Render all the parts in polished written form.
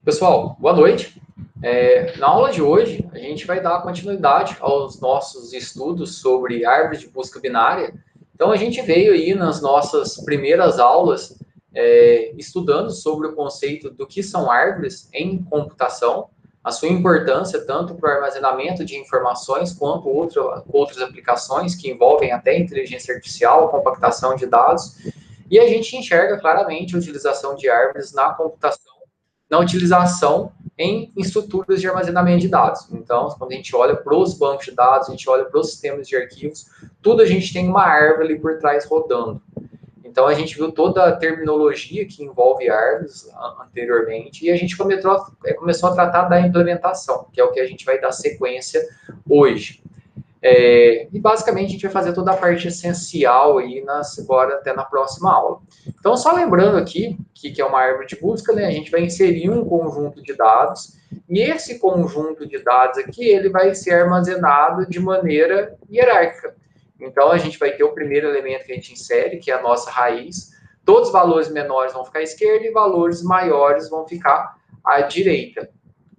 Pessoal, boa noite. Na aula de hoje, a gente vai dar continuidade aos nossos estudos sobre árvores de busca binária. Então, a gente veio aí nas nossas primeiras aulas estudando sobre o conceito do que são árvores em computação, a sua importância tanto para o armazenamento de informações quanto outras aplicações que envolvem até inteligência artificial, compactação de dados. E a gente enxerga claramente a utilização de árvores na computação, na utilização em estruturas de armazenamento de dados. Então, quando a gente olha para os bancos de dados, a gente olha para os sistemas de arquivos, tudo a gente tem uma árvore ali por trás rodando. Então, a gente viu toda a terminologia que envolve árvores anteriormente e a gente começou a tratar da implementação, que é o que a gente vai dar sequência hoje. E basicamente a gente vai fazer toda a parte essencial aí agora até na próxima aula. Então, só lembrando aqui que é uma árvore de busca, né? A gente vai inserir um conjunto de dados e esse conjunto de dados aqui ele vai ser armazenado de maneira hierárquica. Então, a gente vai ter o primeiro elemento que a gente insere, que é a nossa raiz. Todos os valores menores vão ficar à esquerda e valores maiores vão ficar à direita.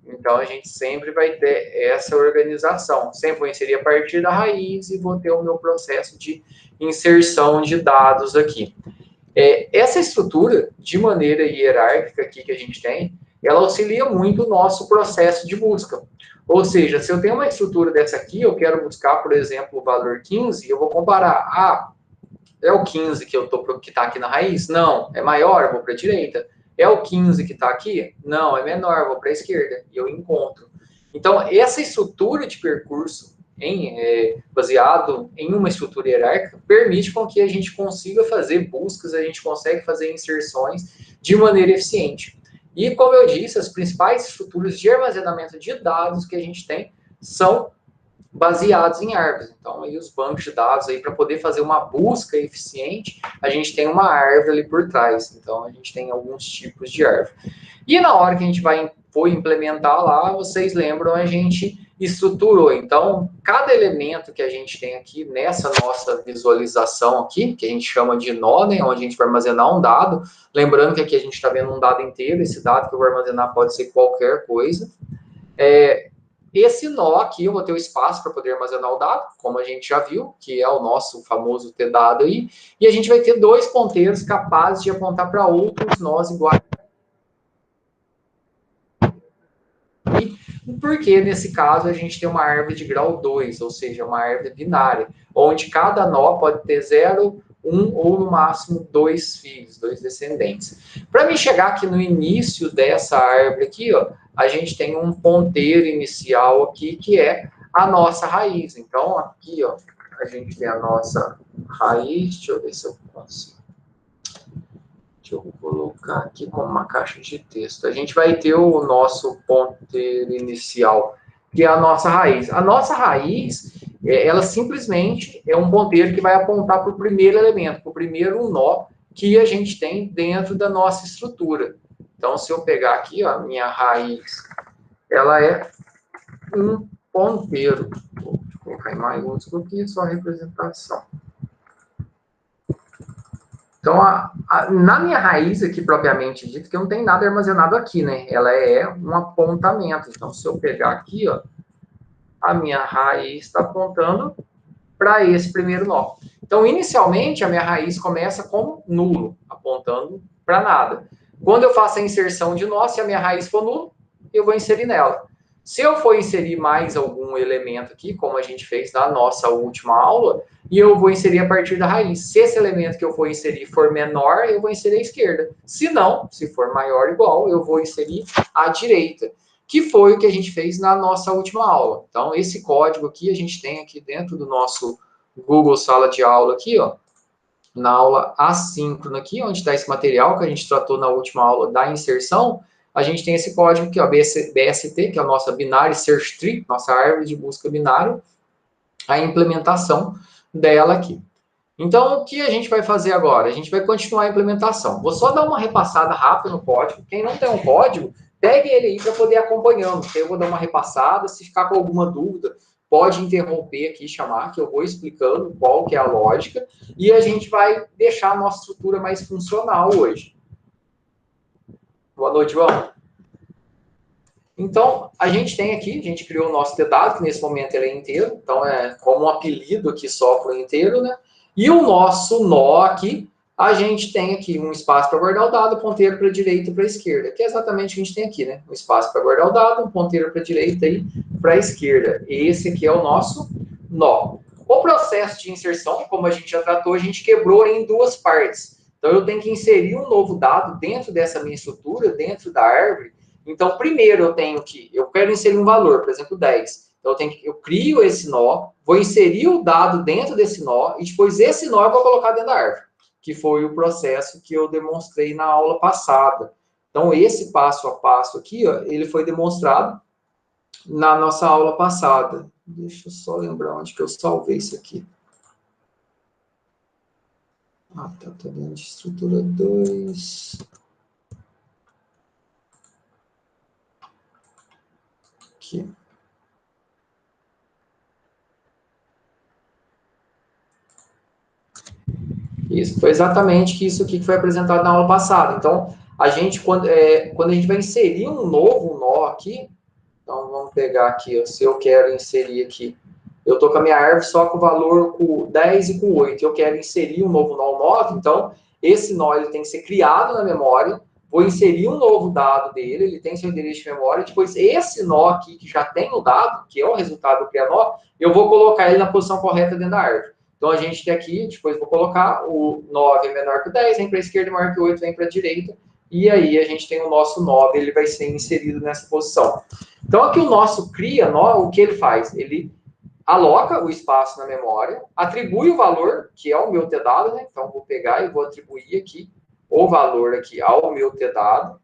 Então, a gente sempre vai ter essa organização. Sempre vou inserir a partir da raiz e vou ter o meu processo de inserção de dados aqui. Essa estrutura, de maneira hierárquica aqui que a gente tem, ela auxilia muito o nosso processo de busca. Ou seja, se eu tenho uma estrutura dessa aqui, eu quero buscar, por exemplo, o valor 15, eu vou comparar. É o 15 que está aqui na raiz? Não, é maior, eu vou para a direita. É o 15 que está aqui? Não, é menor, eu vou para a esquerda. E eu encontro. Então, essa estrutura de percurso baseado em uma estrutura hierárquica permite com que a gente consiga fazer buscas, a gente consegue fazer inserções de maneira eficiente. E, como eu disse, as principais estruturas de armazenamento de dados que a gente tem são baseados em árvores. Então, aí os bancos de dados aí para poder fazer uma busca eficiente, a gente tem uma árvore ali por trás. Então, a gente tem alguns tipos de árvore. E na hora que a gente for implementar lá, vocês lembram, a gente estruturou. Então, cada elemento que a gente tem aqui nessa nossa visualização aqui, que a gente chama de nó, né, onde a gente vai armazenar um dado, lembrando que aqui a gente está vendo um dado inteiro, esse dado que eu vou armazenar pode ser qualquer coisa. Esse nó aqui, eu vou ter o espaço para poder armazenar o dado, como a gente já viu, que é o nosso famoso tdado aí, e a gente vai ter dois ponteiros capazes de apontar para outros nós iguais. Porque, nesse caso, a gente tem uma árvore de grau 2, ou seja, uma árvore binária, onde cada nó pode ter 0, 1 ou, no máximo, 2 filhos, 2 descendentes. Para me chegar aqui no início dessa árvore aqui, ó, a gente tem um ponteiro inicial aqui, que é a nossa raiz. Então, aqui, ó, a gente tem a nossa raiz. Deixa eu ver se eu consigo. Deixa eu colocar aqui como uma caixa de texto. A gente vai ter o nosso ponteiro inicial, que é a nossa raiz. A nossa raiz, ela simplesmente é um ponteiro que vai apontar para o primeiro elemento, para o primeiro nó que a gente tem dentro da nossa estrutura. Então, se eu pegar aqui, ó, a minha raiz, ela é um ponteiro. Vou colocar em maiúsculo aqui, só a representação. Então, na minha raiz aqui, propriamente dito, que não tem nada armazenado aqui, né? Ela é um apontamento. Então, se eu pegar aqui, ó, a minha raiz está apontando para esse primeiro nó. Então, inicialmente, a minha raiz começa como nulo, apontando para nada. Quando eu faço a inserção de nó, se a minha raiz for nulo, eu vou inserir nela. Se eu for inserir mais algum elemento aqui, como a gente fez na nossa última aula, e eu vou inserir a partir da raiz. Se esse elemento que eu for inserir for menor, eu vou inserir à esquerda. Se não, se for maior ou igual, eu vou inserir à direita, que foi o que a gente fez na nossa última aula. Então, esse código aqui a gente tem aqui dentro do nosso Google Sala de Aula aqui, ó, na aula assíncrona aqui, onde está esse material que a gente tratou na última aula da inserção, a gente tem esse código aqui, ó, BST, que é a nossa Binary Search Tree, nossa árvore de busca binário, a implementação dela aqui. Então, o que a gente vai fazer agora? A gente vai continuar a implementação. Vou só dar uma repassada rápida no código. Quem não tem um código, pegue ele aí para poder ir acompanhando. Eu vou dar uma repassada. Se ficar com alguma dúvida, pode interromper aqui, chamar, que eu vou explicando qual que é a lógica. E a gente vai deixar a nossa estrutura mais funcional hoje. Boa noite, João. Então, a gente tem aqui, a gente criou o nosso dado, que nesse momento ele é inteiro, então é como um apelido aqui só para o inteiro, né? E o nosso nó aqui, a gente tem aqui um espaço para guardar o dado, ponteiro para a direita e para a esquerda, que é exatamente o que a gente tem aqui, né? Um espaço para guardar o dado, um ponteiro para a direita e para a esquerda. Esse aqui é o nosso nó. O processo de inserção, como a gente já tratou, a gente quebrou em duas partes. Então, eu tenho que inserir um novo dado dentro dessa minha estrutura, dentro da árvore. Então, primeiro eu quero inserir um valor, por exemplo, 10. Então, eu crio esse nó, vou inserir o dado dentro desse nó, e depois esse nó eu vou colocar dentro da árvore, que foi o processo que eu demonstrei na aula passada. Então, esse passo a passo aqui, ó, ele foi demonstrado na nossa aula passada. Deixa eu só lembrar onde que eu salvei isso aqui. Ah, tá dentro de estrutura 2. Aqui. Isso, foi exatamente isso aqui que foi apresentado na aula passada. Então, a gente, quando a gente vai inserir um novo nó aqui, então vamos pegar aqui, ó, se eu quero inserir aqui, eu estou com a minha árvore só com o valor com 10 e com 8, eu quero inserir um novo nó 9, então esse nó ele tem que ser criado na memória, vou inserir um novo dado dele, ele tem seu endereço de memória, depois esse nó aqui que já tem o dado, que é o resultado do criar nó, eu vou colocar ele na posição correta dentro da árvore. Então, a gente tem aqui, depois vou colocar o 9 é menor que o 10, vem para a esquerda, maior que o 8, vem para a direita, e aí a gente tem o nosso 9, ele vai ser inserido nessa posição. Então, aqui o nosso cria nó, o que ele faz? Ele aloca o espaço na memória, atribui o valor, que é o meu t-dado, né? Então, vou pegar e vou atribuir aqui o valor aqui ao meu t-dado,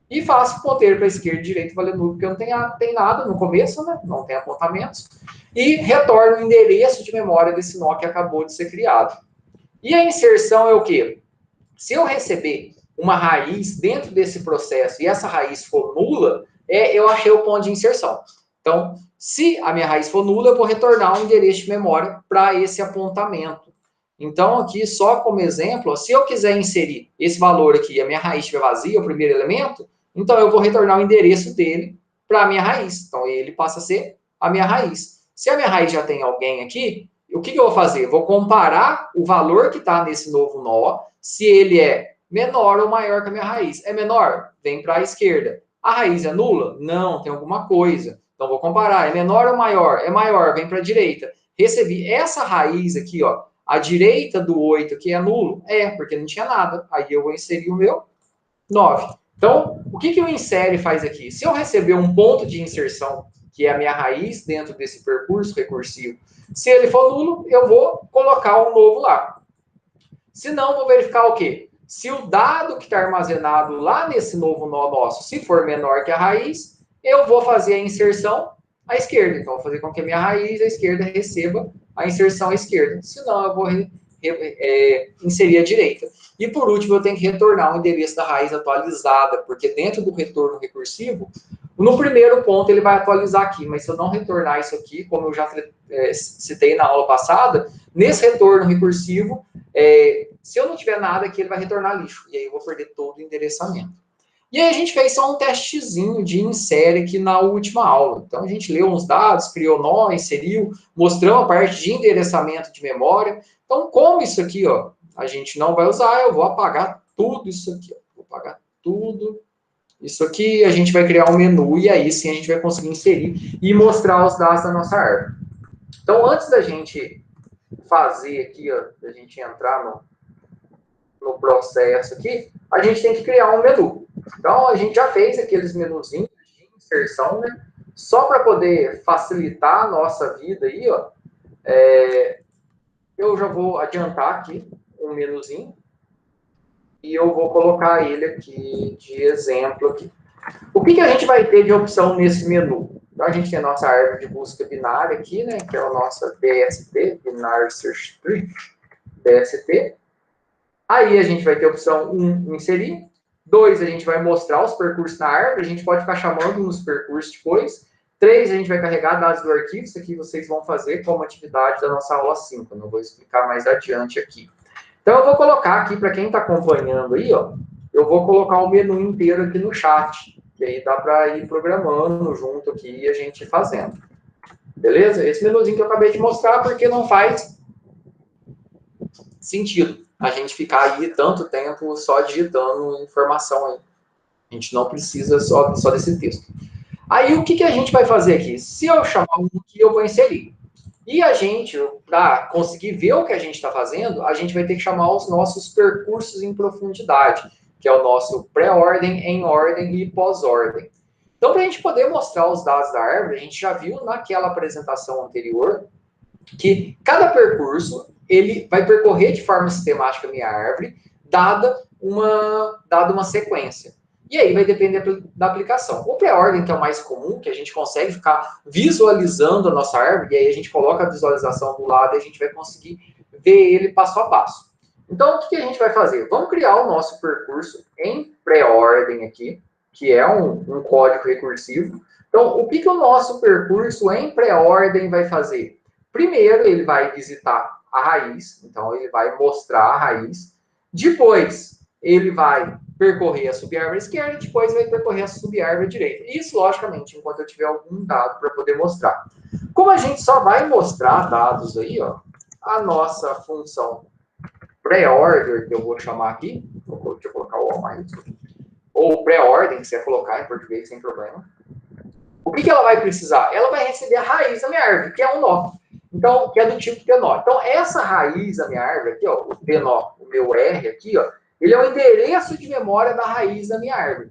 e faço o ponteiro para a esquerda e direita valendo nulo, porque não tem nada no começo, né? Não tem apontamentos. E retorno o endereço de memória desse nó que acabou de ser criado. E a inserção é o quê? Se eu receber uma raiz dentro desse processo e essa raiz for nula, eu achei o ponto de inserção. Então, se a minha raiz for nula, eu vou retornar um endereço de memória para esse apontamento. Então, aqui, só como exemplo, ó, se eu quiser inserir esse valor aqui, a minha raiz estiver vazia, o primeiro elemento, então eu vou retornar o endereço dele para a minha raiz. Então, ele passa a ser a minha raiz. Se a minha raiz já tem alguém aqui, o que eu vou fazer? Vou comparar o valor que está nesse novo nó, se ele é menor ou maior que a minha raiz. É menor? Vem para a esquerda. A raiz é nula? Não, tem alguma coisa. Então, vou comparar. É menor ou maior? É maior, vem para a direita. Recebi essa raiz aqui, ó, a direita do 8 aqui é nulo? É, porque não tinha nada. Aí eu vou inserir o meu 9. Então, o que o insere faz aqui? Se eu receber um ponto de inserção, que é a minha raiz dentro desse percurso recursivo, se ele for nulo, eu vou colocar um novo lá. Se não, vou verificar o quê? Se o dado que está armazenado lá nesse novo nó nosso, se for menor que a raiz, eu vou fazer a inserção à esquerda. Então, vou fazer com que a minha raiz à esquerda receba a inserção à esquerda. Se não, eu vou inserir à direita. E, por último, eu tenho que retornar o endereço da raiz atualizada, porque dentro do retorno recursivo, no primeiro ponto ele vai atualizar aqui, mas se eu não retornar isso aqui, como eu já citei na aula passada, nesse retorno recursivo, se eu não tiver nada aqui, ele vai retornar lixo, e aí eu vou perder todo o endereçamento. E aí a gente fez só um testezinho de insere aqui na última aula. Então a gente leu uns dados, criou nó, inseriu, mostrou a parte de endereçamento de memória. Então, como isso aqui, ó, a gente não vai usar, eu vou apagar tudo isso aqui, ó. Vou apagar tudo isso aqui, a gente vai criar um menu e aí sim a gente vai conseguir inserir e mostrar os dados da nossa árvore. Então, antes da gente fazer aqui, ó, da gente entrar no processo aqui, a gente tem que criar um menu. Então, a gente já fez aqueles menuzinhos de inserção, né? Só para poder facilitar a nossa vida aí, ó, eu já vou adiantar aqui um menuzinho e eu vou colocar ele aqui de exemplo aqui. O que a gente vai ter de opção nesse menu? Então, a gente tem a nossa árvore de busca binária aqui, né? Que é a nossa BST, Binary Search Tree, BST. Aí a gente vai ter a opção 1, inserir. 2, a gente vai mostrar os percursos na árvore. A gente pode ficar chamando nos percursos depois. 3, a gente vai carregar dados do arquivo. Isso aqui vocês vão fazer como atividade da nossa aula 5. Eu não vou explicar mais adiante aqui. Então, eu vou colocar aqui, para quem está acompanhando aí, ó, eu vou colocar o menu inteiro aqui no chat. que aí dá para ir programando junto aqui e a gente fazendo. Beleza? Esse menuzinho que eu acabei de mostrar, porque não faz sentido a gente ficar aí tanto tempo só digitando informação aí. A gente não precisa só desse texto. Aí, o que a gente vai fazer aqui? Se eu chamar um que eu vou inserir. E a gente, para conseguir ver o que a gente está fazendo, a gente vai ter que chamar os nossos percursos em profundidade, que é o nosso pré-ordem, em ordem e pós-ordem. Então, para a gente poder mostrar os dados da árvore, a gente já viu naquela apresentação anterior que cada percurso ele vai percorrer de forma sistemática a minha árvore, dada uma sequência. E aí vai depender da aplicação. O pré-ordem, que é o mais comum, que a gente consegue ficar visualizando a nossa árvore, e aí a gente coloca a visualização do lado e a gente vai conseguir ver ele passo a passo. Então, o que a gente vai fazer? Vamos criar o nosso percurso em pré-ordem aqui, que é um código recursivo. Então, o que o nosso percurso em pré-ordem vai fazer? Primeiro, ele vai visitar a raiz, então ele vai mostrar a raiz. Depois, ele vai percorrer a subárvore esquerda, depois vai percorrer a subárvore direita. Isso, logicamente, enquanto eu tiver algum dado para poder mostrar. Como a gente só vai mostrar dados aí, ó, a nossa função pré-order, que eu vou chamar aqui, deixa eu colocar o maiúsculo, ou pré-ordem, que você quer colocar em português, sem problema. O que ela vai precisar? Ela vai receber a raiz da minha árvore, que é um nó. Então, que é do tipo T-nó. Então, essa raiz da minha árvore aqui, ó, o T-nó, o meu R aqui, ó, ele é o endereço de memória da raiz da minha árvore.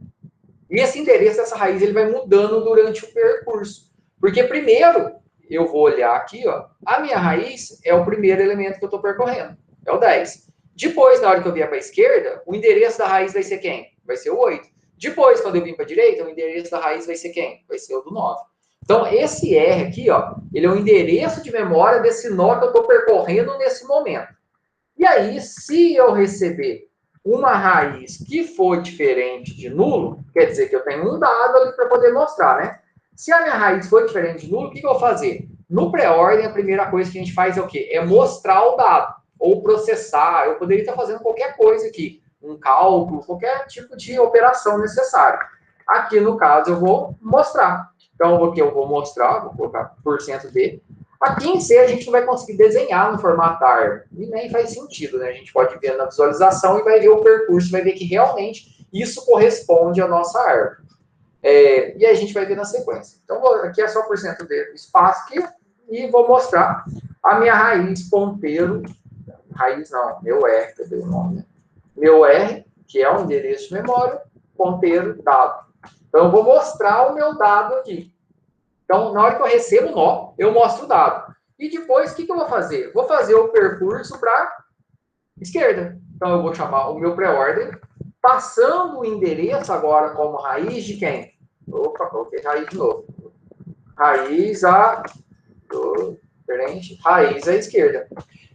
E esse endereço dessa raiz, ele vai mudando durante o percurso. Porque primeiro, eu vou olhar aqui, ó, a minha raiz é o primeiro elemento que eu estou percorrendo, é o 10. Depois, na hora que eu vier para a esquerda, o endereço da raiz vai ser quem? Vai ser o 8. Depois, quando eu vim para a direita, o endereço da raiz vai ser quem? Vai ser o do 9. Então, esse R aqui, ó, ele é o endereço de memória desse nó que eu estou percorrendo nesse momento. E aí, se eu receber uma raiz que for diferente de nulo, quer dizer que eu tenho um dado ali para poder mostrar, né? Se a minha raiz for diferente de nulo, o que eu vou fazer? No pré-ordem, a primeira coisa que a gente faz é o quê? É mostrar o dado, ou processar. Eu poderia estar fazendo qualquer coisa aqui, um cálculo, qualquer tipo de operação necessária. Aqui, no caso, eu vou mostrar. Então, o que eu vou mostrar, vou colocar %D. Aqui em C, a gente não vai conseguir desenhar no formato árvore. E nem faz sentido, né? A gente pode ver na visualização e vai ver o percurso, vai ver que realmente isso corresponde à nossa árvore. E a gente vai ver na sequência. Então, aqui é só %D espaço aqui, e vou mostrar a minha raiz ponteiro. Raiz não, meu R, cadê o nome? Né? Meu R, que é o endereço de memória, ponteiro, dado. Então, eu vou mostrar o meu dado aqui. Então, na hora que eu recebo o nó, eu mostro o dado. E depois, o que eu vou fazer? Vou fazer o percurso para esquerda. Então, eu vou chamar o meu pré-ordem, passando o endereço agora como raiz de quem? Opa, coloquei raiz de novo. Raiz à frente, raiz à esquerda.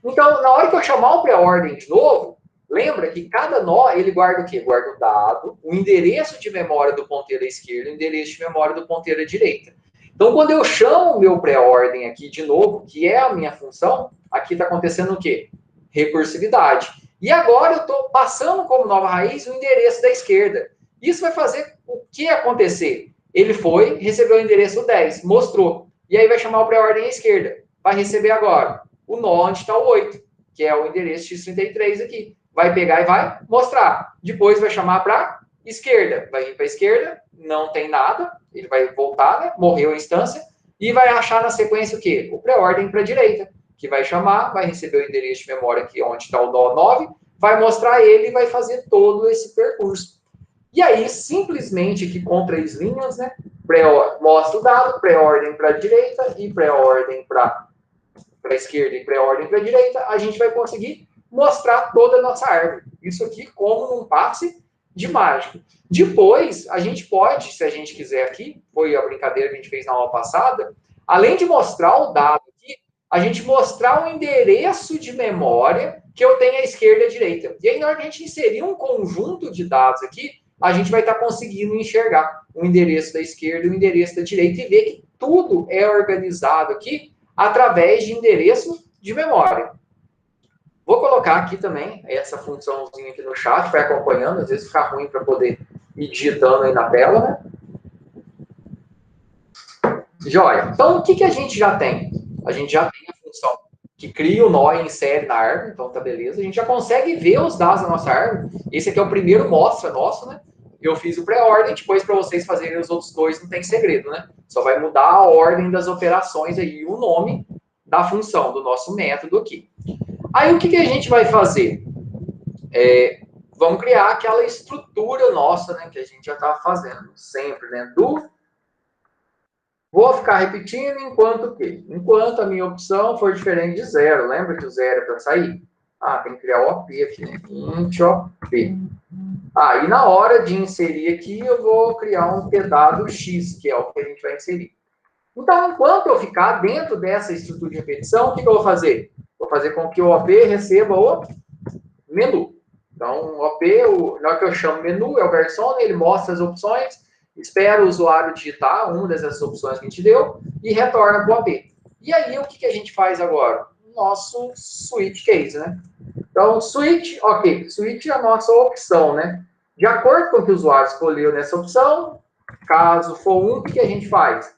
Então, na hora que eu chamar o pré-ordem de novo, lembra que cada nó, ele guarda o quê? Guarda o dado, o endereço de memória do ponteiro à esquerda, o endereço de memória do ponteiro à direita. Então, quando eu chamo o meu pré-ordem aqui de novo, que é a minha função, aqui está acontecendo o quê? Recursividade. E agora eu estou passando como nova raiz o endereço da esquerda. Isso vai fazer o que acontecer? Ele foi, recebeu o endereço 10, mostrou. E aí vai chamar o pré-ordem à esquerda. Vai receber agora o nó onde está o 8, que é o endereço x33 aqui. Vai pegar e vai mostrar. Depois vai chamar para esquerda. Vai vir para a esquerda, não tem nada, ele vai voltar, né? Morreu a instância, e vai achar na sequência o quê? O pré-ordem para a direita, que vai chamar, vai receber o endereço de memória aqui onde está o nó 9, vai mostrar ele e vai fazer todo esse percurso. E aí, simplesmente aqui com 3 linhas, né? Mostra o dado, pré-ordem para a direita e pré-ordem para a esquerda e pré-ordem para a direita, a gente vai conseguir mostrar toda a nossa árvore. Isso aqui como num passe de mágica. Depois, a gente pode, se a gente quiser aqui, foi a brincadeira que a gente fez na aula passada, além de mostrar o dado aqui, a gente mostrar o endereço de memória que eu tenho à esquerda e à direita. E aí, na hora que a gente inserir um conjunto de dados aqui, a gente vai estar conseguindo enxergar o endereço da esquerda e o endereço da direita e ver que tudo é organizado aqui através de endereço de memória. Vou colocar aqui também essa funçãozinha aqui no chat, vai acompanhando, às vezes fica ruim para poder ir digitando aí na tela, né? Joia. Então, o que a gente já tem? A gente já tem a função que cria o nó e insere na árvore, então tá beleza. A gente já consegue ver os dados da nossa árvore. Esse aqui é o primeiro mostra nosso, né? Eu fiz o pré-ordem, depois para vocês fazerem os outros dois não tem segredo, né? Só vai mudar a ordem das operações aí, o nome da função, do nosso método aqui. Aí o que a gente vai fazer? Vamos criar aquela estrutura nossa, né? Que a gente já está fazendo sempre, né? Vou ficar repetindo enquanto o quê? Enquanto a minha opção for diferente de zero. Lembra que o zero é para sair? Ah, tem que criar o OP aqui, né? Int OP. Ah, e na hora de inserir aqui, eu vou criar um dado x, que é o que a gente vai inserir. Então, enquanto eu ficar dentro dessa estrutura de repetição, o que eu vou fazer? Vou fazer com que o OP receba o menu. Então, o OP, na hora que eu chamo menu, é o garçom, ele mostra as opções, espera o usuário digitar uma dessas opções que a gente deu e retorna para o OP. E aí, o que a gente faz agora? Nosso switch case, né? Então, switch, ok. Switch é a nossa opção, né? De acordo com o que o usuário escolheu nessa opção, caso for um, o que a gente faz?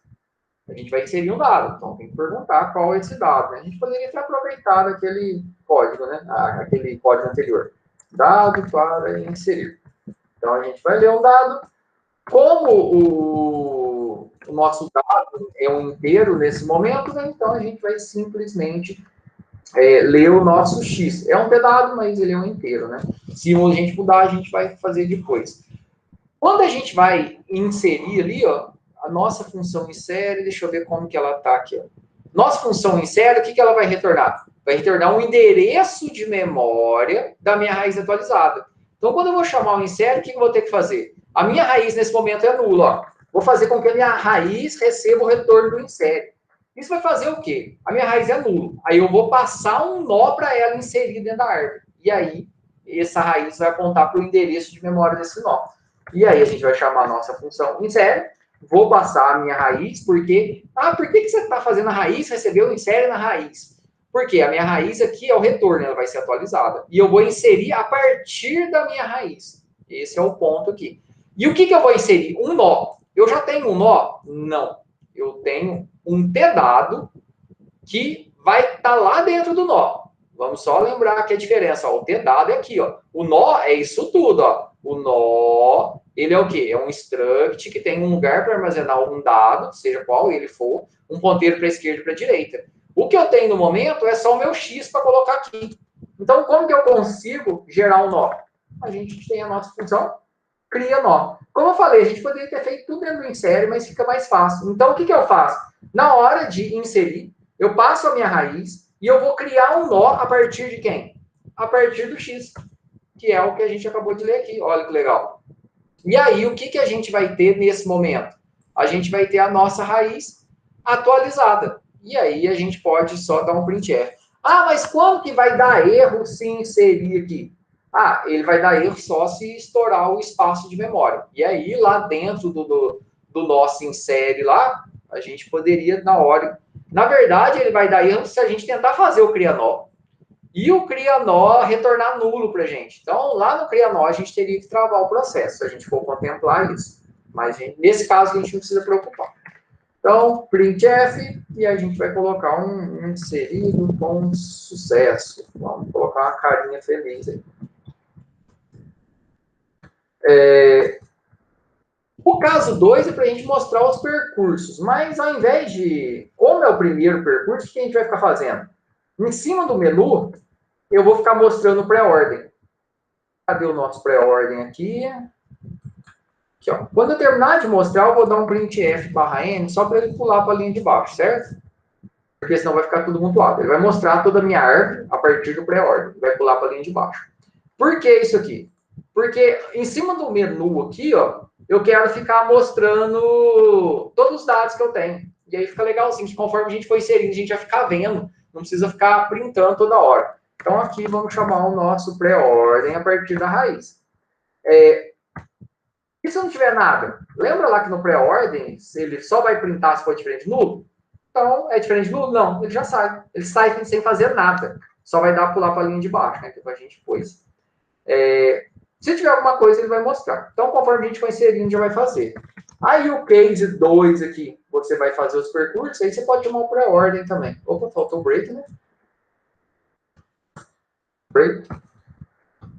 A gente vai inserir um dado. Então, tem que perguntar qual é esse dado, né? A gente poderia ter aproveitado aquele código, né? Aquele código anterior. Dado para inserir. Então, a gente vai ler um dado. Como o nosso dado é um inteiro nesse momento, né? Então, a gente vai simplesmente ler o nosso x. É um pedaço, mas ele é um inteiro, né? Se a gente mudar, a gente vai fazer depois. Quando a gente vai inserir ali, ó, a nossa função insere, deixa eu ver como que ela está aqui. Ó. Nossa função insere, o que ela vai retornar? Vai retornar um endereço de memória da minha raiz atualizada. Então, quando eu vou chamar o insere, o que eu vou ter que fazer? A minha raiz, nesse momento, é nula. Ó. Vou fazer com que a minha raiz receba o retorno do insere. Isso vai fazer o quê? A minha raiz é nula. Aí eu vou passar um nó para ela inserir dentro da árvore. E aí, essa raiz vai apontar para o endereço de memória desse nó. E aí a gente vai chamar a nossa função insere. Vou passar a minha raiz, porque... Ah, por que você está fazendo a raiz receber o insere na raiz? Porque a minha raiz aqui é o retorno, ela vai ser atualizada. E eu vou inserir a partir da minha raiz. Esse é o ponto aqui. E o que eu vou inserir? Um nó. Eu já tenho um nó? Não. Eu tenho um T-dado que vai estar lá dentro do nó. Vamos só lembrar que a diferença, ó, o T-dado é aqui, ó. O nó é isso tudo, ó. O nó, ele é o quê? É um struct que tem um lugar para armazenar um dado, seja qual ele for, um ponteiro para a esquerda e para a direita. O que eu tenho no momento é só o meu X para colocar aqui. Então, como que eu consigo gerar um nó? A gente tem a nossa função, cria nó. Como eu falei, a gente poderia ter feito tudo dentro do insere, mas fica mais fácil. Então, o que eu faço? Na hora de inserir, eu passo a minha raiz e eu vou criar um nó a partir de quem? A partir do X, que é o que a gente acabou de ler aqui. Olha que legal. E aí, o que a gente vai ter nesse momento? A gente vai ter a nossa raiz atualizada. E aí, a gente pode só dar um printf. Ah, mas quando que vai dar erro se inserir aqui? Ah, ele vai dar erro só se estourar o espaço de memória. E aí, lá dentro do nosso insere lá, a gente poderia, na hora... Na verdade, ele vai dar erro se a gente tentar fazer o cria nó. E o cria nó retornar nulo para a gente. Então, lá no cria nó, a gente teria que travar o processo, se a gente for contemplar isso. Mas, nesse caso, a gente não precisa preocupar. Então, printf, e a gente vai colocar um inserido com sucesso. Vamos colocar uma carinha feliz aí. O caso 2 é para a gente mostrar os percursos, mas ao invés de... Como é o primeiro percurso, o que a gente vai ficar fazendo? Em cima do menu, eu vou ficar mostrando pré-ordem. Cadê o nosso pré-ordem aqui? Aqui, ó. Quando eu terminar de mostrar, eu vou dar um printf/n só para ele pular para a linha de baixo, certo? Porque senão vai ficar tudo mutuado. Ele vai mostrar toda a minha árvore a partir do pré-ordem. Vai pular para a linha de baixo. Por que isso aqui? Porque em cima do menu aqui, ó, eu quero ficar mostrando todos os dados que eu tenho. E aí fica legalzinho, que conforme a gente for inserindo, a gente vai ficar vendo. Não precisa ficar printando toda hora. Então, aqui vamos chamar o nosso pré-ordem a partir da raiz. E se não tiver nada? Lembra lá que no pré-ordem, ele só vai printar se for diferente de nulo? Então, é diferente de nulo? Não, ele já sai. Ele sai sem fazer nada. Só vai dar pular para a linha de baixo, né? Que a gente pôs. Se tiver alguma coisa, ele vai mostrar. Então, conforme a gente for inserindo, já vai fazer. Aí, o case 2 aqui. você vai fazer os percursos, aí você pode chamar o pré-ordem também. Opa, faltou o break, né? Break.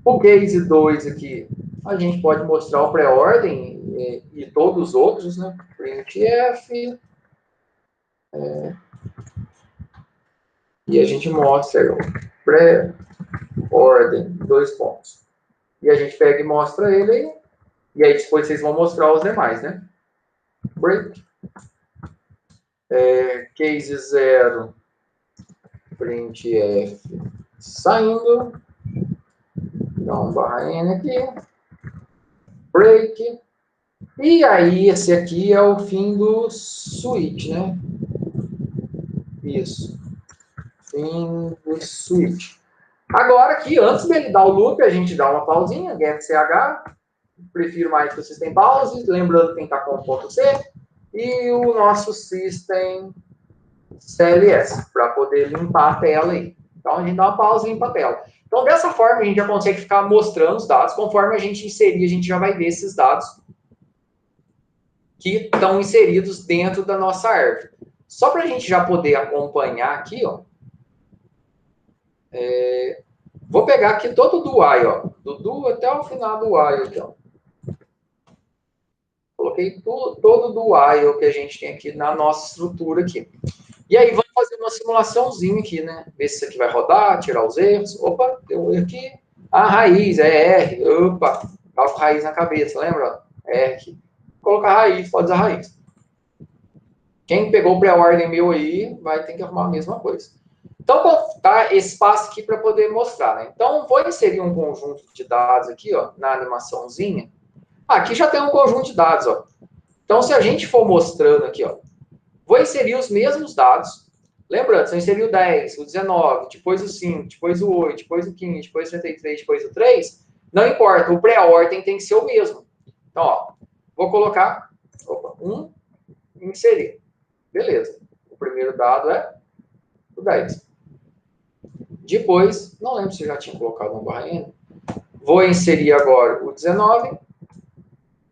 O case 2 aqui, a gente pode mostrar o pré-ordem e todos os outros, né? Printf. E a gente mostra o pré-ordem, 2 pontos. E a gente pega e mostra ele aí. E aí depois vocês vão mostrar os demais, né? Break. Case 0. Printf saindo. Dá um barra N aqui. Break. E aí, esse aqui é o fim do switch, né? Isso. Fim do switch. Agora aqui, antes dele dar o loop, a gente dá uma pausinha, getch. Prefiro mais que o system pause, lembrando quem está com o ponto C. E o nosso system CLS, para poder limpar a tela aí. Então, a gente dá uma pausa e limpa a tela. Então, dessa forma, a gente já consegue ficar mostrando os dados. Conforme a gente inserir, a gente já vai ver esses dados que estão inseridos dentro da nossa árvore. Só para a gente já poder acompanhar aqui, ó. Vou pegar aqui todo do while, ó. Do do até o final do while, então. Coloquei todo do while que a gente tem aqui na nossa estrutura aqui. E aí, vamos fazer uma simulaçãozinha aqui, né? Ver se isso aqui vai rodar, tirar os erros. Opa, deu um erro aqui. Ah, raiz, é R. Opa, tava com raiz na cabeça, lembra? R aqui. Colocar raiz, pode usar raiz. Quem pegou o pré-ordem meu aí, vai ter que arrumar a mesma coisa. Então, tá esse passo aqui para poder mostrar, né? Então, vou inserir um conjunto de dados aqui, ó, na animaçãozinha. Aqui já tem um conjunto de dados, ó. Então, se a gente for mostrando aqui, ó, vou inserir os mesmos dados. Lembrando, se eu inserir o 10, o 19, depois o 5, depois o 8, depois o 15, depois o 33, depois o 3, não importa, o pré-ordem tem que ser o mesmo. Então, ó, vou colocar 1, inserir. Beleza. O primeiro dado é o 10. Depois, não lembro se eu já tinha colocado uma barra N. Vou inserir agora o 19.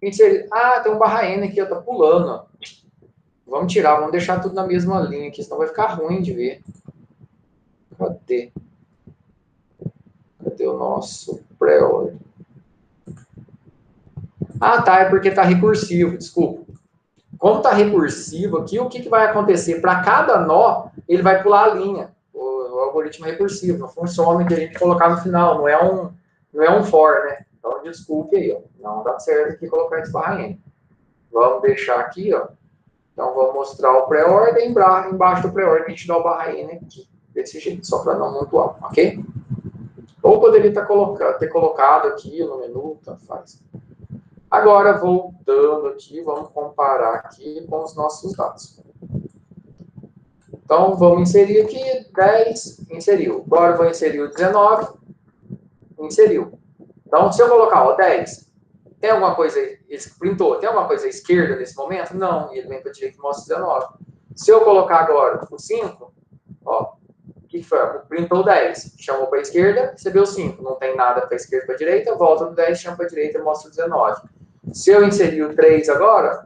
Inserir. Ah, tem um barra N aqui, ó, tá pulando, ó. Vamos tirar, vamos deixar tudo na mesma linha aqui, senão vai ficar ruim de ver. Cadê? Cadê o nosso pré-ordem? Ah, tá, é porque tá recursivo, desculpa. Como está recursivo aqui, o que vai acontecer? Para cada nó, ele vai pular a linha. O algoritmo é recursivo, não funciona que a gente colocar no final, não é um for, né? Então, desculpe aí, ó. Não dá certo aqui colocar esse barra N. Vamos deixar aqui, ó. Então, vamos mostrar o pré-ordem, embaixo do pré-ordem a gente dá o barra N aqui, desse jeito, só para não mutuar, ok? Ou poderia ter colocado aqui no menu, tanto faz. Agora, voltando aqui, vamos comparar aqui com os nossos dados. Então, vamos inserir aqui 10, inseriu. Agora, vou inserir o 19, inseriu. Então, se eu colocar o 10, tem alguma coisa, ele printou, tem alguma coisa à esquerda nesse momento? Não, e ele vem para a direita e mostra o 19. Se eu colocar agora o 5, ó, o que foi? Printou o 10, chamou para a esquerda, recebeu o 5. Não tem nada para a esquerda e para a direita, volta no 10, chama para a direita e mostra o 19. Se eu inserir o 3 agora,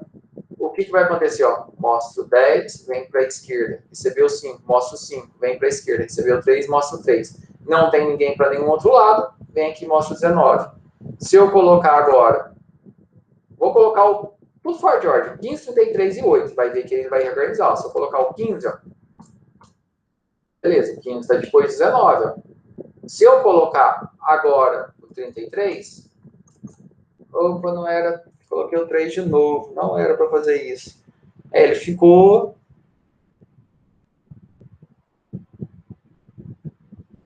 o que vai acontecer? Ó, mostra o 10, vem para a esquerda. Recebeu o 5, mostra o 5, vem para a esquerda. Recebeu o 3, mostra o 3. Não tem ninguém para nenhum outro lado, vem aqui e mostra o 19. Se eu colocar agora, vou colocar tudo fora de ordem, 15, 33 e 8. Vai ver que ele vai reorganizar. Se eu colocar o 15, ó, beleza, o 15 está depois do 19. Ó. Se eu colocar agora o 33, opa, não era, coloquei o 3 de novo, não era para fazer isso. Ele ficou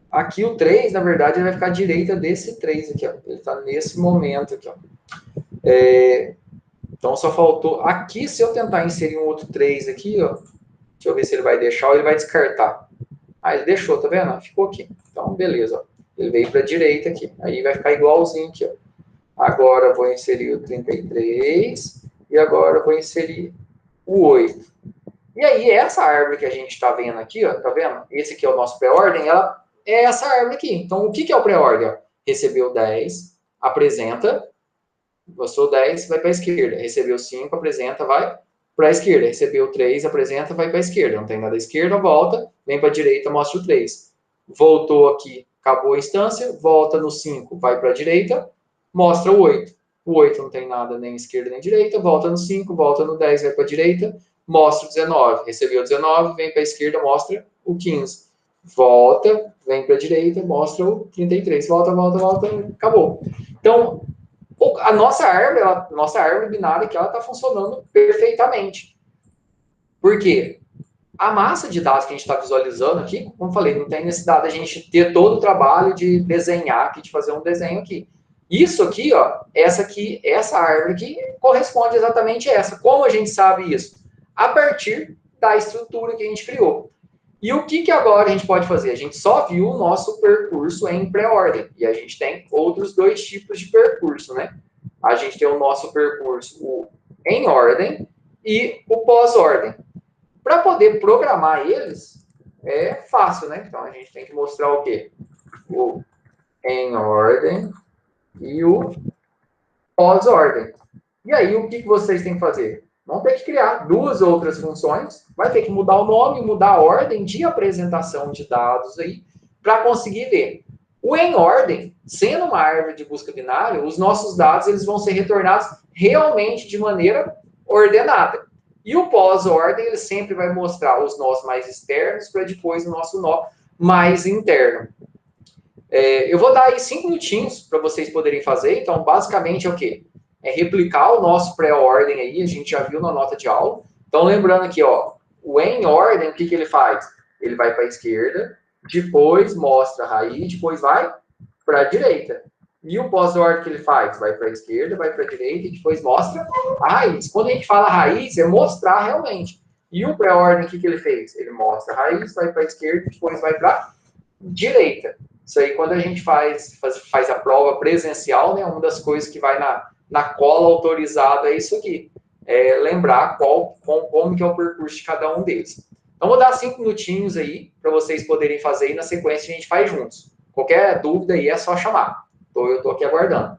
aqui o 3, na verdade, ele vai ficar à direita desse 3 aqui, ó. Ele está nesse momento aqui, ó. Então, só faltou... Aqui, se eu tentar inserir um outro 3 aqui, ó, deixa eu ver se ele vai deixar ou ele vai descartar. Ah, ele deixou, tá vendo? Ficou aqui. Então, beleza, ó. Ele veio para a direita aqui. Aí vai ficar igualzinho aqui, ó. Agora, vou inserir o 33 e agora vou inserir o 8. E aí, essa árvore que a gente está vendo aqui, ó, tá vendo? Esse aqui é o nosso pré-ordem, ela é essa árvore aqui. Então, o que é o pré-ordem? Recebeu 10, apresenta, gostou 10, vai para a esquerda. Recebeu 5, apresenta, vai para a esquerda. Recebeu 3, apresenta, vai para a esquerda. Não tem nada à esquerda, volta, vem para a direita, mostra o 3. Voltou aqui, acabou a instância, volta no 5, vai para a direita, mostra o 8. O 8 não tem nada nem esquerda nem direita, volta no 5, volta no 10, vai para a direita, mostra o 19. Recebeu o 19, vem para a esquerda, mostra o 15. Volta, vem para a direita, mostra o 33. Volta, volta, volta, acabou. Então, a nossa árvore binária que ela está funcionando perfeitamente. Por quê? A massa de dados que a gente está visualizando aqui, como eu falei, não tem necessidade de a gente ter todo o trabalho de desenhar aqui, de fazer um desenho aqui. Isso aqui, ó, essa árvore aqui corresponde exatamente a essa. Como a gente sabe isso? A partir da estrutura que a gente criou. E o que agora a gente pode fazer? A gente só viu o nosso percurso em pré-ordem. E a gente tem outros dois tipos de percurso, né? A gente tem o nosso percurso em ordem e o pós-ordem. Para poder programar eles, é fácil, né? Então a gente tem que mostrar o quê? O em ordem e o pós-ordem. E aí, o que vocês têm que fazer? Vão ter que criar duas outras funções, vai ter que mudar o nome, mudar a ordem de apresentação de dados aí, para conseguir ver. O em ordem, sendo uma árvore de busca binária, os nossos dados eles vão ser retornados realmente de maneira ordenada. E o pós-ordem, ele sempre vai mostrar os nós mais externos para depois o nosso nó mais interno. Eu vou dar aí 5 minutinhos para vocês poderem fazer. Então, basicamente é o quê? É replicar o nosso pré-ordem aí, a gente já viu na nota de aula. Então, lembrando aqui, ó, o em ordem, o que ele faz? Ele vai para a esquerda, depois mostra a raiz, depois vai para a direita. E o pós-ordem que ele faz? Vai para a esquerda, vai para a direita e depois mostra a raiz. Quando a gente fala raiz, é mostrar realmente. E o pré-ordem, o que ele fez? Ele mostra a raiz, vai para a esquerda, depois vai para a direita. Isso aí, quando a gente faz a prova presencial, né, uma das coisas que vai na cola autorizada é isso aqui. É lembrar como que é o percurso de cada um deles. Então, vou dar 5 minutinhos aí para vocês poderem fazer e na sequência a gente faz juntos. Qualquer dúvida aí é só chamar. Então, eu estou aqui aguardando.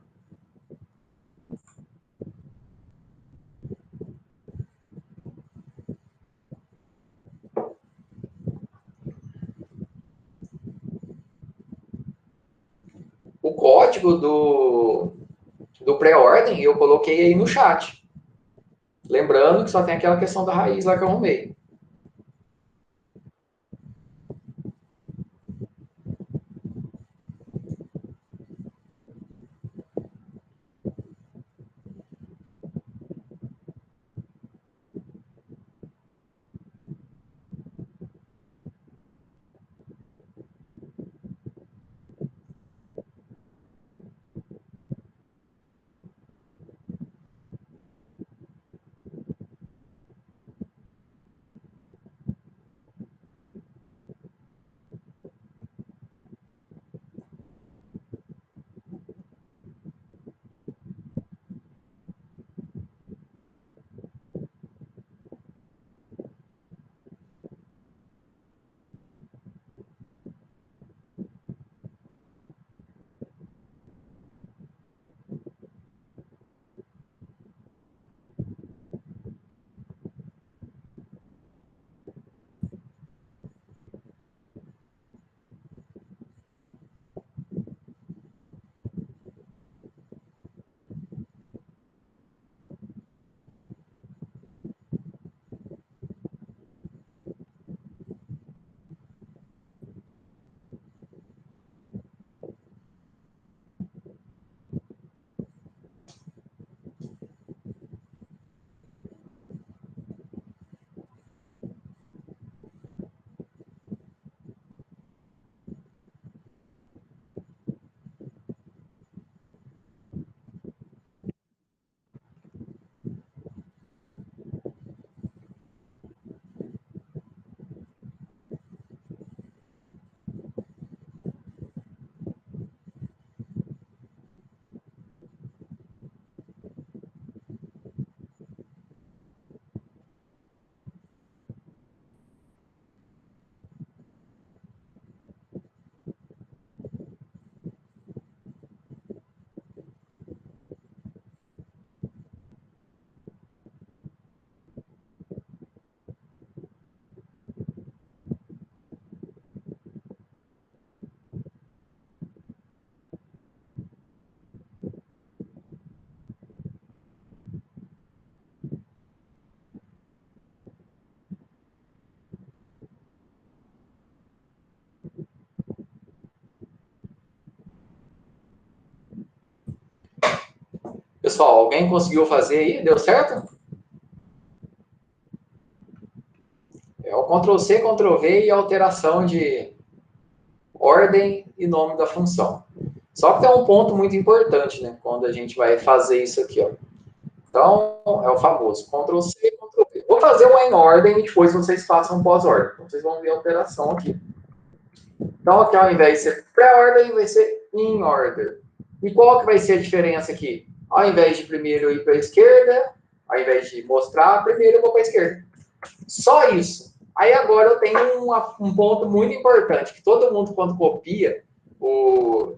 O código do pré-ordem eu coloquei aí no chat. Lembrando que só tem aquela questão da raiz lá que eu arrumei. Pessoal, alguém conseguiu fazer aí? Deu certo? É o Ctrl+C, Ctrl+V e alteração de ordem e nome da função. Só que tem um ponto muito importante, né? Quando a gente vai fazer isso aqui, ó. Então, é o famoso Ctrl+C, Ctrl+V. Vou fazer uma em ordem e depois vocês façam pós-ordem. Então, vocês vão ver a alteração aqui. Então, aqui ao invés de ser pré-ordem, vai ser in order. E qual que vai ser a diferença aqui? Ao invés de primeiro eu ir para a esquerda, ao invés de mostrar, primeiro eu vou para a esquerda. Só isso. Aí agora eu tenho um ponto muito importante, que todo mundo, quando copia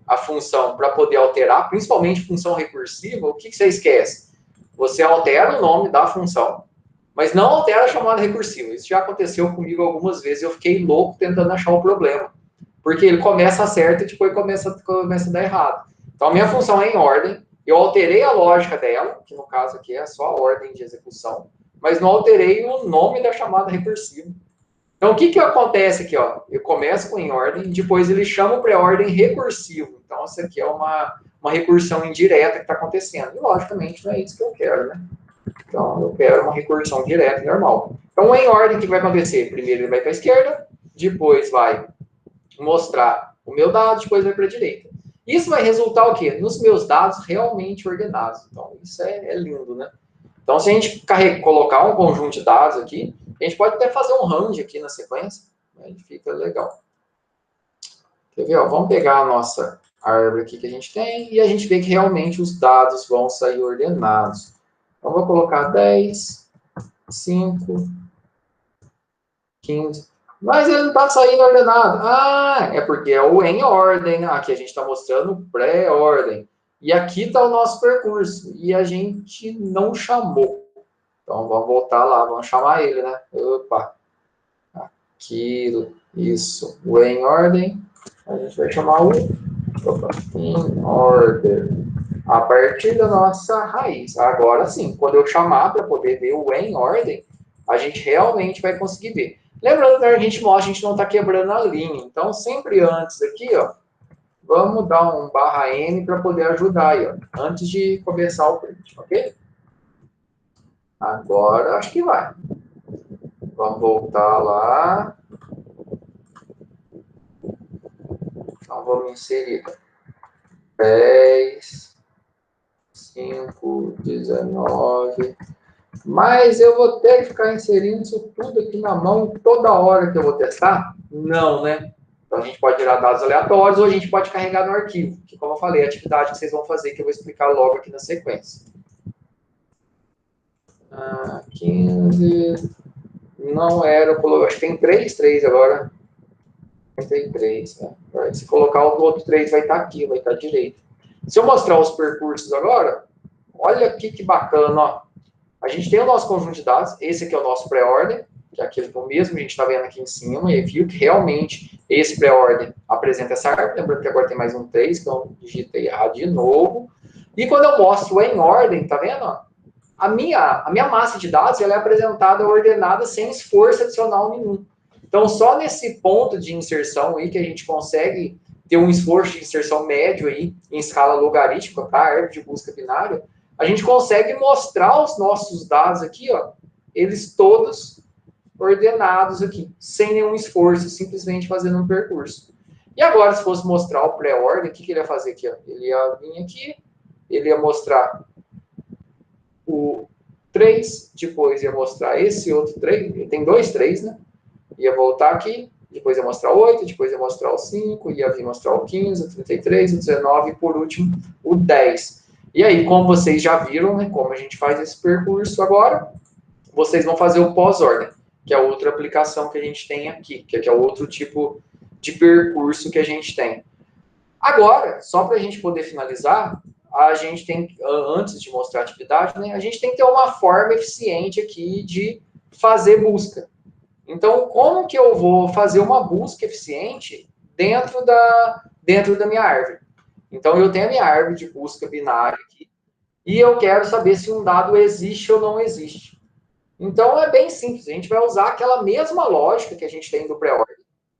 a função para poder alterar, principalmente função recursiva, o que você esquece? Você altera o nome da função, mas não altera a chamada recursiva. Isso já aconteceu comigo algumas vezes, eu fiquei louco tentando achar o problema. Porque ele começa certo e depois começa a dar errado. Então, a minha função é em ordem, eu alterei a lógica dela, que no caso aqui é só a ordem de execução, mas não alterei o nome da chamada recursiva. Então, o que acontece aqui? Ó? Eu começo com em ordem, depois ele chama o pré-ordem recursivo. Então, isso aqui é uma recursão indireta que está acontecendo. E, logicamente, não é isso que eu quero, né? Então, eu quero uma recursão direta normal. Então, em ordem, o que vai acontecer? Primeiro ele vai para a esquerda, depois vai mostrar o meu dado, depois vai para a direita. Isso vai resultar o quê? Nos meus dados realmente ordenados. Então, isso é lindo, né? Então, se a gente colocar um conjunto de dados aqui, a gente pode até fazer um range aqui na sequência, aí fica legal. Quer ver? Ó, vamos pegar a nossa árvore aqui que a gente tem e a gente vê que realmente os dados vão sair ordenados. Então, vou colocar 10, 5, 15. Mas ele não está saindo ordenado. Ah, é porque é o em ordem. Aqui a gente está mostrando pré-ordem. E aqui está o nosso percurso. E a gente não chamou. Então, vamos voltar lá. Vamos chamar ele, né? Opa. Aquilo. Isso. O em ordem. A gente vai chamar o in order. A partir da nossa raiz. Agora sim, quando eu chamar para poder ver o em ordem, a gente realmente vai conseguir ver. Lembrando que a gente mostra, a gente não está quebrando a linha. Então, sempre antes aqui, ó, vamos dar um /n para poder ajudar aí, ó, antes de começar o print, ok? Agora, acho que vai. Vamos voltar lá. Então, vamos inserir 10, 5, 19... Mas eu vou ter que ficar inserindo isso tudo aqui na mão toda hora que eu vou testar? Não, né? Então, a gente pode tirar dados aleatórios ou a gente pode carregar no arquivo, que, como eu falei, é a atividade que vocês vão fazer, que eu vou explicar logo aqui na sequência. 15... Não era, acho que tem 3 agora. Tem 3, né? Se colocar o outro 3 vai estar aqui, vai estar direito. Se eu mostrar os percursos agora, olha aqui que bacana, ó. A gente tem o nosso conjunto de dados, esse aqui é o nosso pré-ordem, que é aquele que mesmo a gente está vendo aqui em cima, e viu que realmente esse pré-ordem apresenta essa árvore, lembrando que agora tem mais um 3, então eu digitei errado de novo. E quando eu mostro em ordem, tá vendo? A minha massa de dados ela é apresentada ordenada sem esforço adicional nenhum. Então, só nesse ponto de inserção aí que a gente consegue ter um esforço de inserção médio aí em escala logarítmica para a árvore de busca binária, a gente consegue mostrar os nossos dados aqui, ó, eles todos ordenados aqui, sem nenhum esforço, simplesmente fazendo um percurso. E agora, se fosse mostrar o pré-ordem, o que ele ia fazer aqui? Ó? Ele ia vir aqui, ele ia mostrar o 3, depois ia mostrar esse outro 3, ele tem 2 3, né? Ia voltar aqui, depois ia mostrar o 8, depois ia mostrar o 5, ia vir mostrar o 15, o 33, o 19 e, por último, o 10. E aí, como vocês já viram, né, como a gente faz esse percurso agora, vocês vão fazer o pós-ordem, que é outra aplicação que a gente tem aqui, que é outro tipo de percurso que a gente tem. Agora, só para a gente poder finalizar, a gente tem, antes de mostrar a atividade, né, a gente tem que ter uma forma eficiente aqui de fazer busca. Então, como que eu vou fazer uma busca eficiente dentro da minha árvore? Então, eu tenho a minha árvore de busca binária aqui, e eu quero saber se um dado existe ou não existe. Então, é bem simples, a gente vai usar aquela mesma lógica que a gente tem do pré-ordem.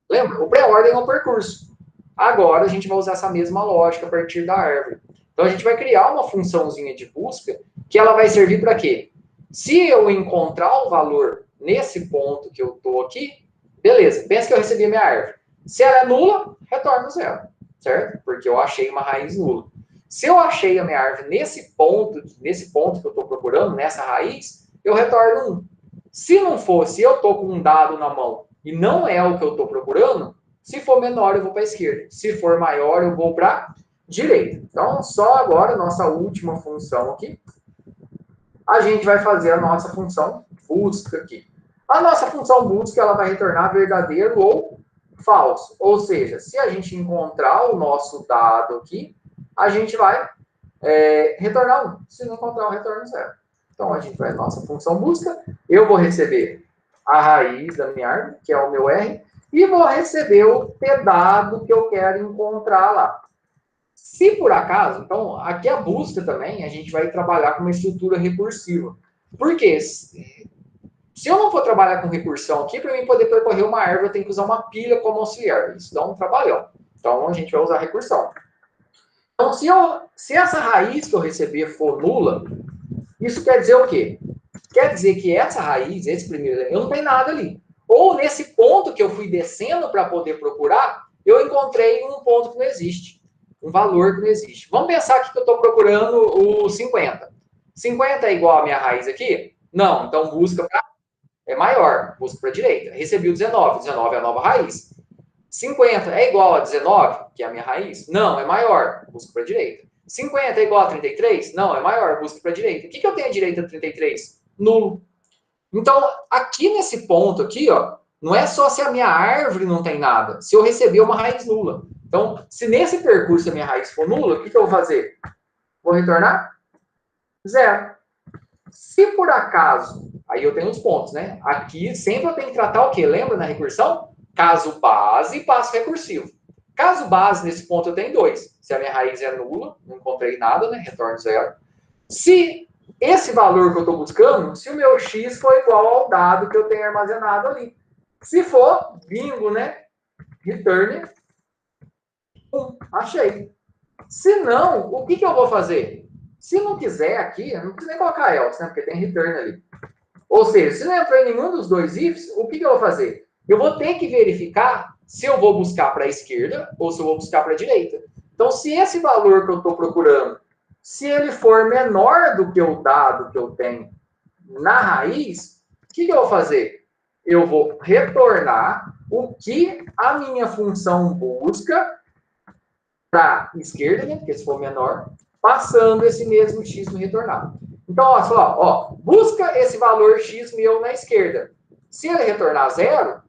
Lembra? O pré-ordem é um percurso. Agora, a gente vai usar essa mesma lógica a partir da árvore. Então, a gente vai criar uma funçãozinha de busca que ela vai servir para quê? Se eu encontrar o valor nesse ponto que eu estou aqui, beleza, pensa que eu recebi a minha árvore. Se ela é nula, retorno zero, certo? Porque eu achei uma raiz nula. Se eu achei a minha árvore nesse ponto que eu estou procurando, nessa raiz, eu retorno 1. Se não for, se eu estou com um dado na mão e não é o que eu estou procurando, se for menor, eu vou para a esquerda. Se for maior, eu vou para a direita. Então, só agora, nossa última função aqui, a gente vai fazer a nossa função busca aqui. A nossa função busca, ela vai retornar verdadeiro ou falso. Ou seja, se a gente encontrar o nosso dado aqui, a gente vai retornar 1. Se não encontrar, eu retorno 0. Então, a gente vai na nossa função busca. Eu vou receber a raiz da minha árvore, que é o meu R, e vou receber o pedaço que eu quero encontrar lá. Se por acaso, então, aqui a busca também, a gente vai trabalhar com uma estrutura recursiva. Por quê? Se eu não for trabalhar com recursão aqui, para mim poder percorrer uma árvore, eu tenho que usar uma pilha como auxiliar. Isso dá um trabalhão. Então, a gente vai usar recursão. Então, se essa raiz que eu receber for nula, isso quer dizer o quê? Quer dizer que essa raiz, esse primeiro elemento, não tem nada ali. Ou nesse ponto que eu fui descendo para poder procurar, eu encontrei um ponto que não existe. Um valor que não existe. Vamos pensar aqui que eu estou procurando o 50. 50 é igual à minha raiz aqui? Não. Então, busca para... É maior. Busca para a direita. Recebi o 19. 19 é a nova raiz. 50 é igual a 19, que é a minha raiz? Não, é maior. Busca para a direita. 50 é igual a 33? Não, é maior. Busca para a direita. O que eu tenho à direita de 33? Nulo. Então, aqui nesse ponto aqui, ó, não é só se a minha árvore não tem nada, se eu receber uma raiz nula. Então, se nesse percurso a minha raiz for nula, o que eu vou fazer? Vou retornar 0. Se por acaso, aí eu tenho os pontos, né? Aqui sempre eu tenho que tratar o quê? Lembra na recursão? Caso base e passo recursivo. Caso base, nesse ponto eu tenho 2. Se a minha raiz é nula, não encontrei nada, né? Retorno 0. Se esse valor que eu estou buscando, se o meu x for igual ao dado que eu tenho armazenado ali. Se for, bingo, né? Return 1. Achei. Se não, o que eu vou fazer? Se não quiser aqui, eu não preciso nem colocar else, né? Porque tem return ali. Ou seja, se não entrar em nenhum dos dois ifs, o que eu vou fazer? Eu vou ter que verificar se eu vou buscar para a esquerda ou se eu vou buscar para a direita. Então, se esse valor que eu estou procurando, se ele for menor do que o dado que eu tenho na raiz, o que eu vou fazer? Eu vou retornar o que a minha função busca para a esquerda, né? Porque se for menor, passando esse mesmo x no retornado. Então, olha só, ó, busca esse valor x meu na esquerda. Se ele retornar 0,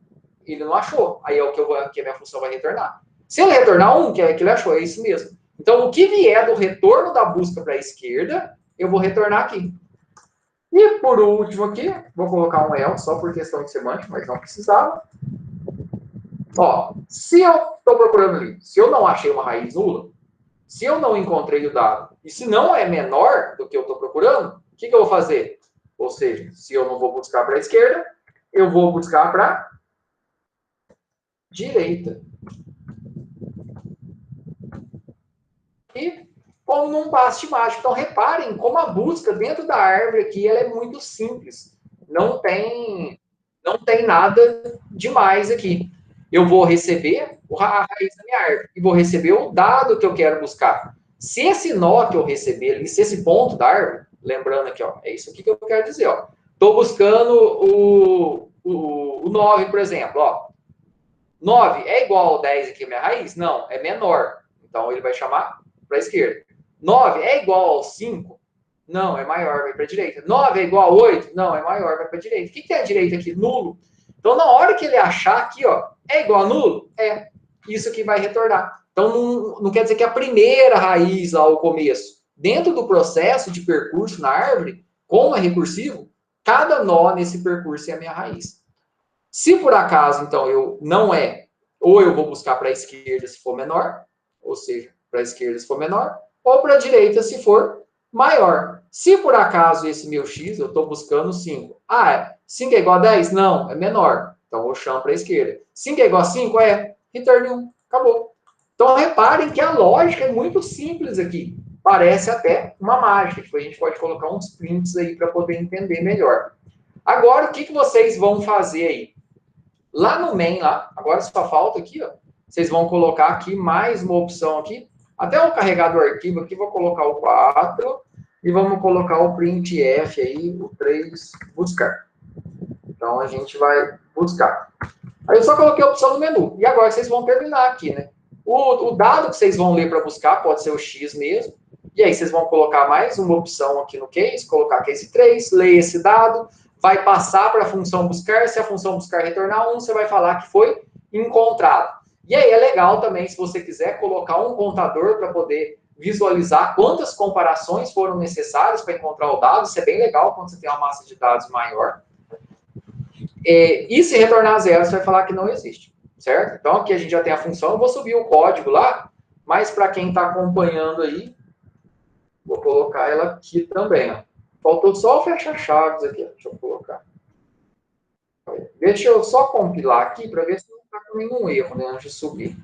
ele não achou. Aí é o que a minha função vai retornar. Se ele retornar 1, que é que ele achou, é isso mesmo. Então, o que vier do retorno da busca para a esquerda, eu vou retornar aqui. E por último aqui, vou colocar um else, só por questão de semântica, mas não precisava. Ó, se eu estou procurando ali, se eu não achei uma raiz nula, se eu não encontrei o dado, e se não é menor do que eu estou procurando, o que eu vou fazer? Ou seja, se eu não vou buscar para a esquerda, eu vou buscar para a direita. E como num passe mágico. Então, reparem como a busca dentro da árvore aqui ela é muito simples. Não tem nada demais aqui. Eu vou receber a raiz da minha árvore e vou receber o dado que eu quero buscar. Se esse nó que eu receber ali, se esse ponto da árvore, lembrando aqui, ó, é isso aqui que eu quero dizer, ó. Estou buscando o 9, por exemplo, ó. 9 é igual ao 10 aqui, minha raiz? Não, é menor. Então, ele vai chamar para a esquerda. 9 é igual ao 5? Não, é maior, vai para a direita. 9 é igual a 8? Não, é maior, vai para a direita. O que tem a direita aqui? Nulo. Então, na hora que ele achar aqui, ó, é igual a nulo? É. Isso que vai retornar. Então, não quer dizer que a primeira raiz lá, ao começo, dentro do processo de percurso na árvore, como é recursivo, cada nó nesse percurso é a minha raiz. Se por acaso, então, eu não é, ou eu vou buscar para a esquerda se for menor, ou seja, para a esquerda se for menor, ou para a direita se for maior. Se por acaso esse meu x, eu estou buscando 5. Ah, 5 é igual a 10? Não, é menor. Então, eu chamo para a esquerda. 5 é igual a 5? É. Return 1. Acabou. Então, reparem que a lógica é muito simples aqui. parece até uma mágica. Tipo, a gente pode colocar uns prints aí para poder entender melhor. Agora, o que vocês vão fazer aí? Lá no main, lá, agora só falta aqui, ó, vocês vão colocar aqui mais uma opção aqui. Até eu carregar do arquivo aqui, vou colocar o 4 e vamos colocar o printf aí, o 3, buscar. Então, a gente vai buscar. Aí eu só coloquei a opção no menu. E agora vocês vão terminar aqui, né? O dado que vocês vão ler para buscar pode ser o X mesmo. E aí vocês vão colocar mais uma opção aqui no case, colocar case 3, ler esse dado, vai passar para a função buscar. Se a função buscar retornar 1, você vai falar que foi encontrado. E aí é legal também, se você quiser, colocar um contador para poder visualizar quantas comparações foram necessárias para encontrar o dado. Isso é bem legal quando você tem uma massa de dados maior. E se retornar 0, você vai falar que não existe, certo? Então, aqui a gente já tem a função. Eu vou subir o código lá, mas para quem está acompanhando aí, vou colocar ela aqui também. Ó. Faltou só o fecha-chaves aqui. Deixa eu colocar. Deixa eu só compilar aqui para ver se não está com nenhum erro, né, antes de subir.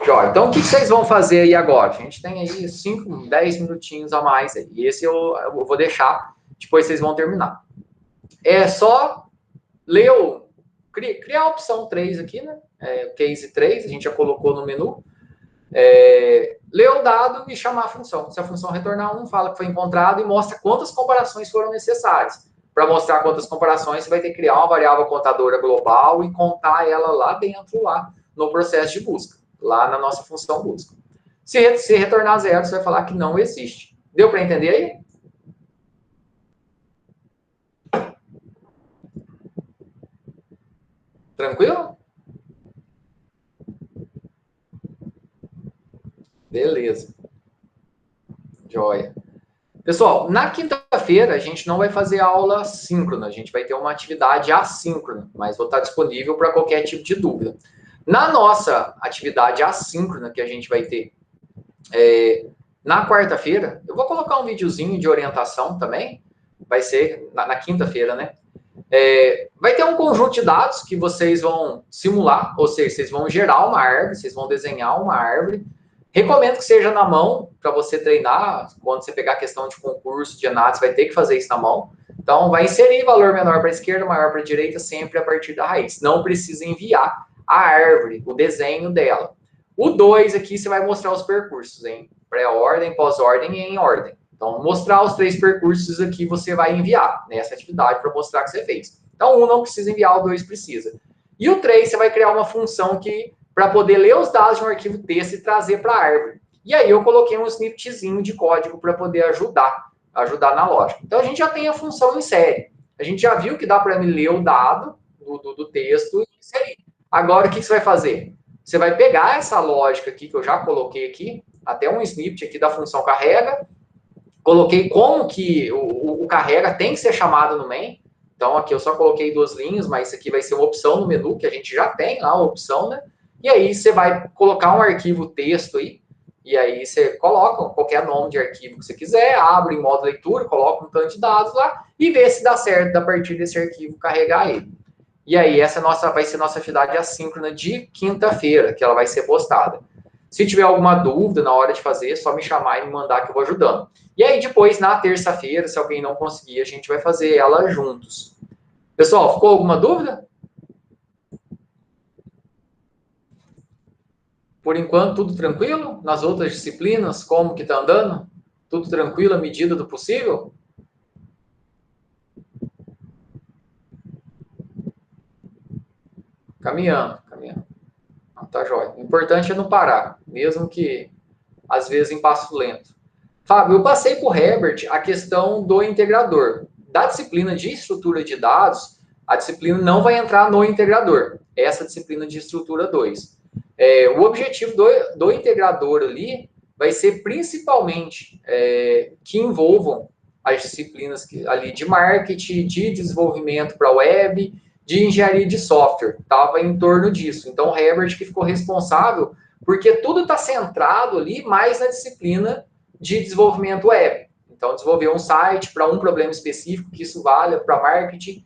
Jó, então, o que vocês vão fazer aí agora? A gente tem aí 5, 10 minutinhos a mais. Aí. E esse eu vou deixar, depois vocês vão terminar. É só criar a opção 3 aqui, né? Case 3, a gente já colocou no menu. Ler o dado e chamar a função. Se a função retornar 1, fala que foi encontrado e mostra quantas comparações foram necessárias. Para mostrar quantas comparações, você vai ter que criar uma variável contadora global e contar ela lá dentro, lá no processo de busca, lá na nossa função busca. Se retornar 0, você vai falar que não existe. Deu para entender aí? Tranquilo? Beleza. Joia. Pessoal, na quinta-feira a gente não vai fazer aula síncrona, a gente vai ter uma atividade assíncrona, mas vou estar disponível para qualquer tipo de dúvida. Na nossa atividade assíncrona que a gente vai ter na quarta-feira, eu vou colocar um videozinho de orientação também, vai ser na quinta-feira, né? Vai ter um conjunto de dados que vocês vão simular, ou seja, vocês vão gerar uma árvore, vocês vão desenhar uma árvore. Recomendo que seja na mão, para você treinar. Quando você pegar a questão de concurso, de análise, vai ter que fazer isso na mão. Então, vai inserir valor menor para a esquerda, maior para a direita, sempre a partir da raiz. Não precisa enviar a árvore, o desenho dela. O 2 aqui, você vai mostrar os percursos, em pré-ordem, pós-ordem e em ordem. Então, mostrar os 3 percursos aqui, você vai enviar nessa atividade para mostrar que você fez. Então, o 1 não precisa enviar, o 2 precisa. E o 3, você vai criar uma função que para poder ler os dados de um arquivo texto e trazer para a árvore. E aí eu coloquei um snippetzinho de código para poder ajudar na lógica. Então a gente já tem a função em série. A gente já viu que dá para me ler o dado do texto e inserir. Agora o que você vai fazer? Você vai pegar essa lógica aqui que eu já coloquei aqui, até um snippet aqui da função carrega, coloquei como que o carrega tem que ser chamado no main. Então aqui eu só coloquei 2 linhas, mas isso aqui vai ser uma opção no menu que a gente já tem lá, a opção, né? E aí você vai colocar um arquivo texto aí, e aí você coloca qualquer nome de arquivo que você quiser, abre em modo leitura, coloca um tanto de dados lá e vê se dá certo a partir desse arquivo carregar ele. E aí essa vai ser nossa atividade assíncrona de quinta-feira, que ela vai ser postada. Se tiver alguma dúvida na hora de fazer, é só me chamar e me mandar que eu vou ajudando. E aí depois, na terça-feira, se alguém não conseguir, a gente vai fazer ela juntos. Pessoal, ficou alguma dúvida? Por enquanto, tudo tranquilo? Nas outras disciplinas, como que tá andando? Tudo tranquilo à medida do possível? Caminhando. Tá jóia. O importante é não parar, mesmo que, às vezes, em passo lento. Fábio, eu passei por Herbert a questão do integrador. Da disciplina de estrutura de dados, a disciplina não vai entrar no integrador. Essa disciplina de estrutura 2. O objetivo do integrador ali vai ser principalmente que envolvam as disciplinas ali de marketing, de desenvolvimento para web, de engenharia de software. Estava em torno disso. Então, o Herbert que ficou responsável, porque tudo está centrado ali mais na disciplina de desenvolvimento web. Então, desenvolver um site para um problema específico, que isso valha para marketing.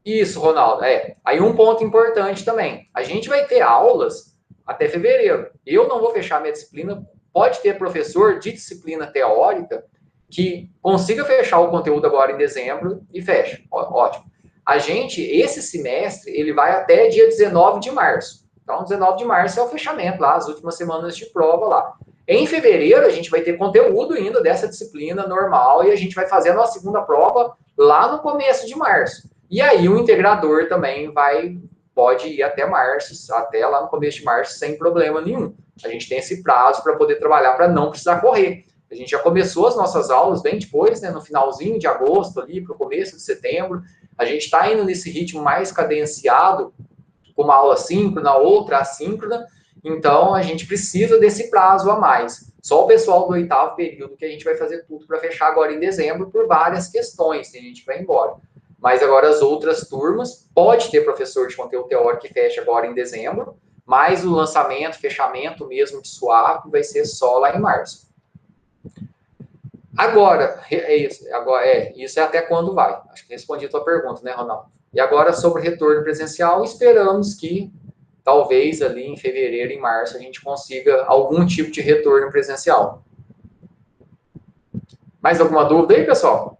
Isso, Ronaldo. Aí um ponto importante também. A gente vai ter aulas até fevereiro. Eu não vou fechar minha disciplina pode ter professor de disciplina teórica que consiga fechar o conteúdo agora em dezembro e fecha. Ótimo. A gente, esse semestre, ele vai até dia 19 de março. Então, 19 de março é o fechamento lá, as últimas semanas de prova lá. Em fevereiro, a gente vai ter conteúdo ainda dessa disciplina normal e a gente vai fazer a nossa segunda prova lá no começo de março. E aí o integrador também pode ir até março, até lá no começo de março, sem problema nenhum. A gente tem esse prazo para poder trabalhar, para não precisar correr. A gente já começou as nossas aulas bem depois, né, no finalzinho de agosto, ali para o começo de setembro. A gente está indo nesse ritmo mais cadenciado, com uma aula síncrona, outra assíncrona. Então, a gente precisa desse prazo a mais. Só o pessoal do 8º período que a gente vai fazer tudo para fechar agora em dezembro por várias questões, tem gente que vai embora. Mas agora as outras turmas, pode ter professor de conteúdo teórico que fecha agora em dezembro, mas o lançamento, fechamento mesmo de SWAP vai ser só lá em março. Agora, isso é até quando vai. Acho que respondi a tua pergunta, né, Ronaldo? E agora, sobre retorno presencial, esperamos que talvez ali em fevereiro, em março, a gente consiga algum tipo de retorno presencial. Mais alguma dúvida aí, pessoal?